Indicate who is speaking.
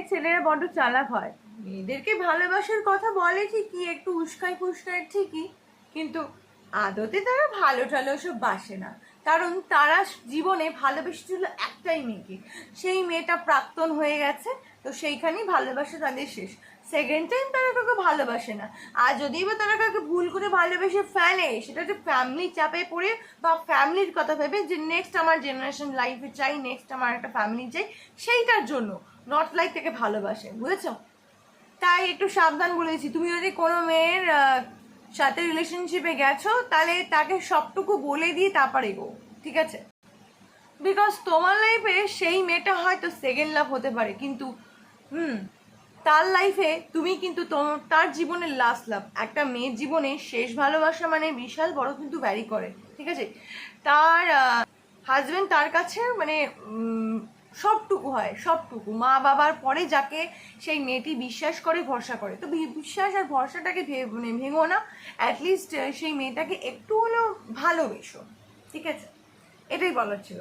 Speaker 1: ছেলেরা বড্ড চালাক হয়, মেয়েদেরকে ভালোবাসার কথা বলে ঠিকই, একটু উস্কায় ফুস্কায় ঠিকই, কিন্তু আদতে তারা ভালো টালো সব বাসে না। কারণ তারা জীবনে ভালোবেসেছিল একটাই মেয়েকে, সেই মেয়েটা প্রাক্তন হয়ে গেছে, তো সেইখানেই ভালোবাসা তাদের শেষ। সেকেন্ড টাইম তারা কাউকে ভালোবাসে না। আর যদি বা তারা কাউকে ভুল করে ভালোবেসে ফেলে, সেটা যে ফ্যামিলি চাপে পড়ে বা ফ্যামিলির কথা ভেবে যে নেক্সট আমার জেনারেশন লাইফে চাই, নেক্সট আমার একটা ফ্যামিলি চাই, সেইটার জন্য, নট লাইক তাকে ভালোবাসে, বুঝেছো? তাই একটু সাবধান বলেছি, তুমি যদি কোনো মেয়ের সাথে রিলেশনশিপে গেছো, তাহলে তাকে সবটুকু বলে দিয়ে তারপর এগো, ঠিক আছে? বিকজ তোমার লাইফে সেই মেয়েটা হয়তো সেকেন্ড লাভ হতে পারে, কিন্তু তার লাইফে তুমি কিন্তু তার জীবনের লাস্ট লাভ। একটা মেয়ের জীবনে শেষ ভালোবাসা মানে বিশাল বড় কিন্তু ভ্যারি করে, ঠিক আছে? তার হাজবেন্ড তার কাছে মানে সবটুকু হয়, সবটুকু। মা বাবার পরে যাকে সেই মেয়েটি বিশ্বাস করে, ভরসা করে, তো বিশ্বাস আর ভরসাটাকে মানে ভেঙো না। অ্যাটলিস্ট সেই মেয়েটাকে একটু হলেও ভালোবেসো, ঠিক আছে? এটাই বলার ছিল।